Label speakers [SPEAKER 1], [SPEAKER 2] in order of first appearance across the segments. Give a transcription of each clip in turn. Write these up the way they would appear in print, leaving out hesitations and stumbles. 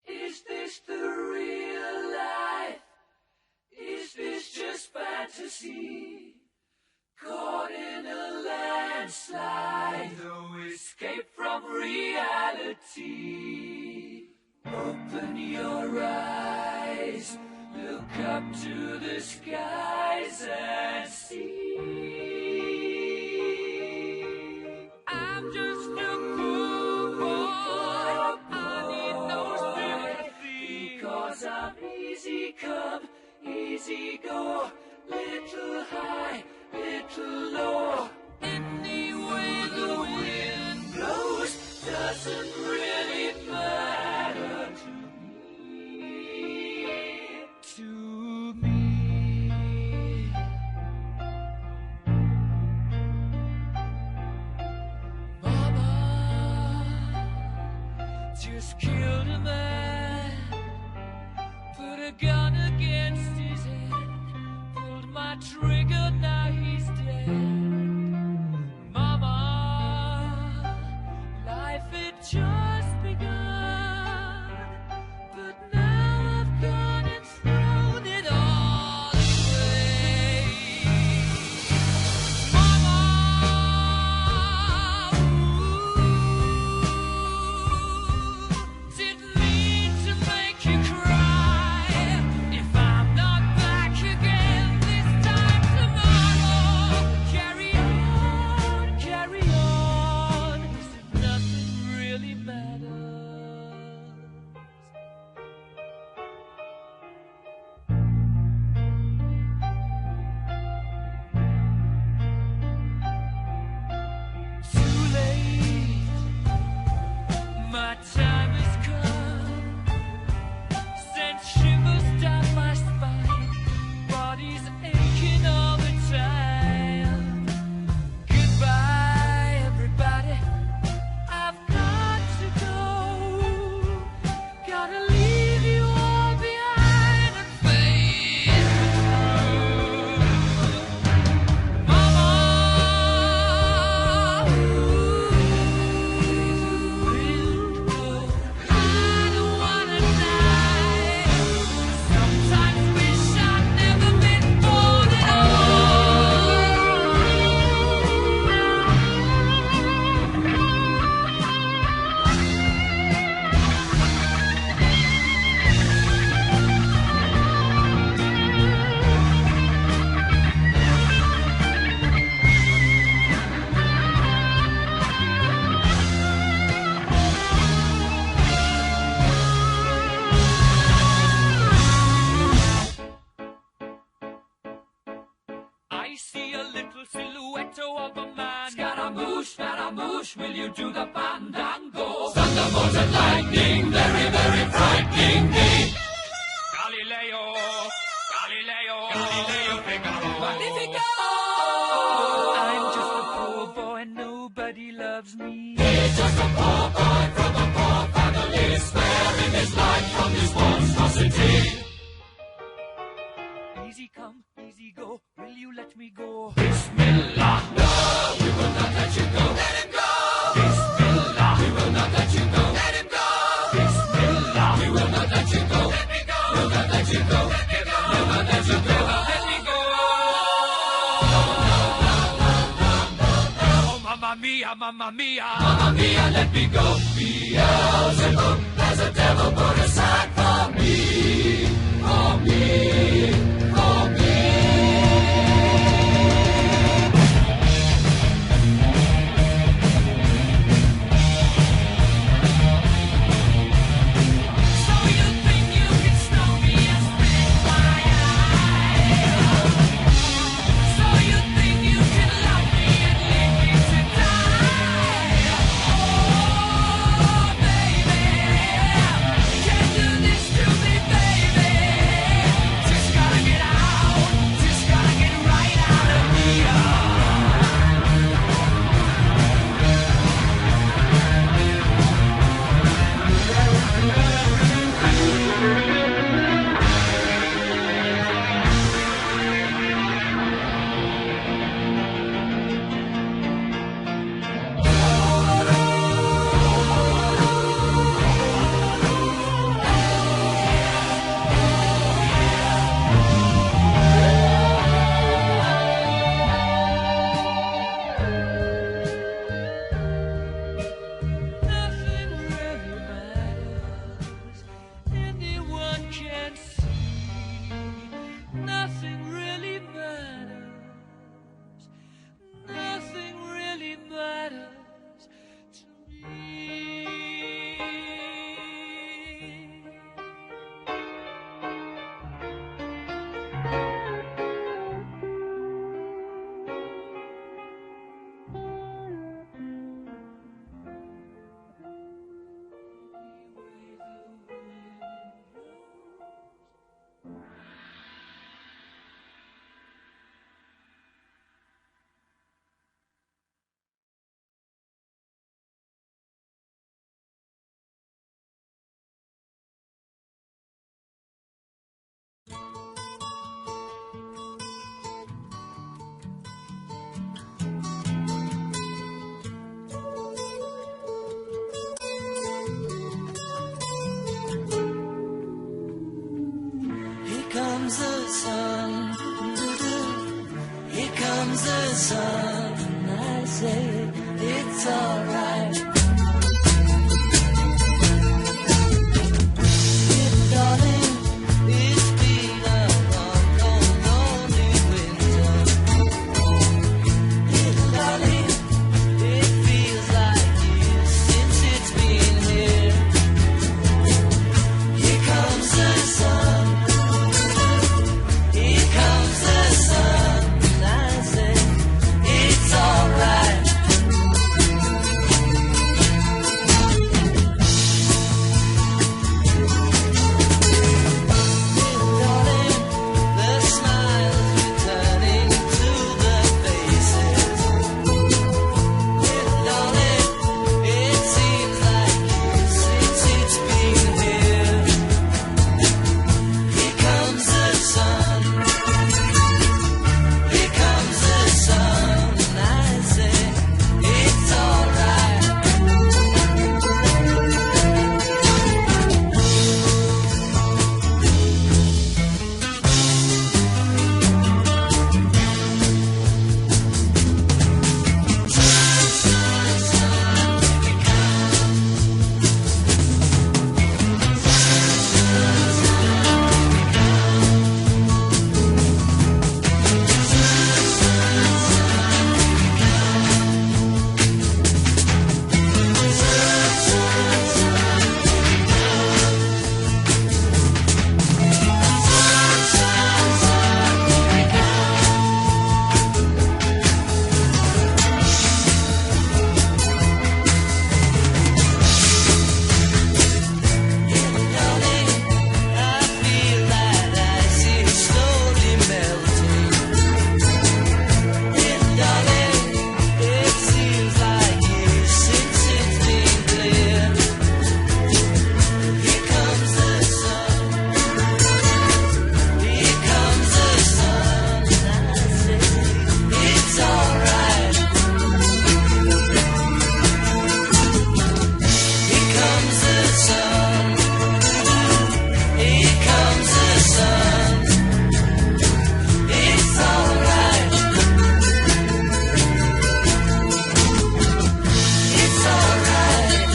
[SPEAKER 1] Is this the real life? Is this just fantasy? Caught in a landslide, no escape from reality. Open your eyes, look up to the skies and see. I'm just a poor boy, I need no sympathy, 'cause I'm easy come, easy go, little high, little low. Any way the wind blows doesn't really matter to me. To me. just killed a man, put a gun against his head, pulled my trigger, now he's dead. Mama, life had just begun, but now I've gone and thrown it all away. Mama, didn't mean to make you cry. If I'm not back again this time tomorrow, carry on, as if nothing really matters. Too late, my time has come. Sent shivers down my spine, body's aching all the time. Goodbye, everybody, I've got to go. Gotta leave you all behind and face the truth. Mama, I don't wanna die. Sometimes wish I'd never been born at I see a little silhouette of a man. Scaramouche, will you do the fandango? Thunderbolt and lightning, very, very frightening me. Galileo, Figaro. Magnifico! I'm just a poor boy, nobody loves me. He's just a poor boy from a poor family, sparing his life from this monstrosity. Easy come, easy go, will you let me go? Bismillah, no, we will not let you go. Let him go! Bismillah, we will not let you go. Let him go! Bismillah, we will not let you go. Let me go! We'll not let you go. Let me go! We'll not let you go. Let me go! Oh, mamma mia, mamma mia. Mamma mia, let me go. Beelzebub has a devil put aside for me. For me. For me. So you think you can snow me and spit my eye? So you think you can love me and leave me to die? Oh, baby, can't do this to me, baby. Just gotta get out. comes the sun, and I say it's alright. Darling, it's been a long, long, lonely winter. Darling, it feels like years since it's been here. Here comes the sun. Here comes the sun. And I say it's alright. Darling, the smiles returning to the faces. Darling, it seems like years since it's been here. Here comes the sun. Here comes the sun, and I say it's alright. Darling, I feel that ice is slowly melting. Darling, it seems like years since it's been clear. Here comes the sun. Here comes the sun, and I say it's alright. Here comes the sun. Here comes the sun. It's alright. It's alright.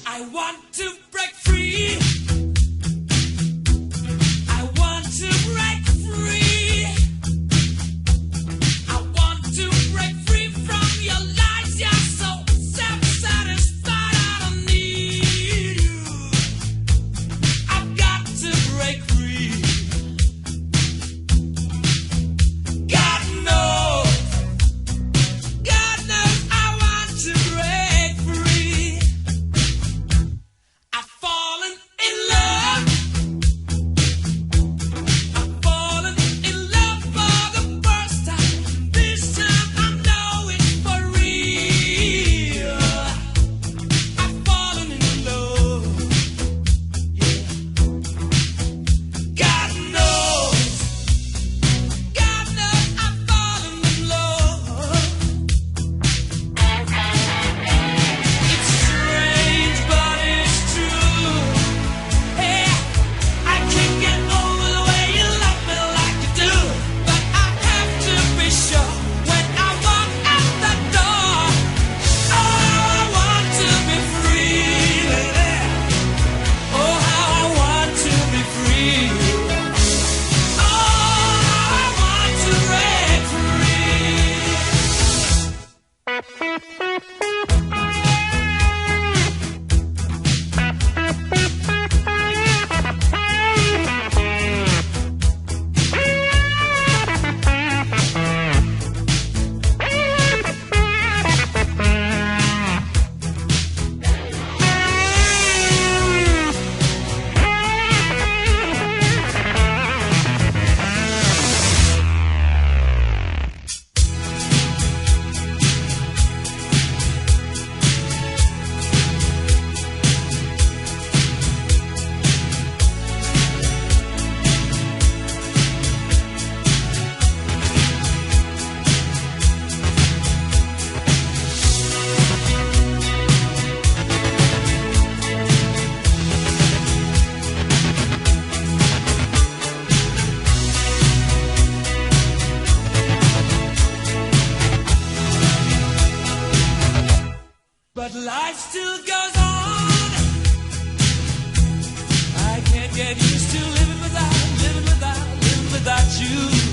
[SPEAKER 1] I want to break free. I want to break free. I want to break free from your lies. You're so self-satisfied. I don't need you. I've got to break free. God knows I want to break free. I've fallen still goes on. I can't get used to living without you.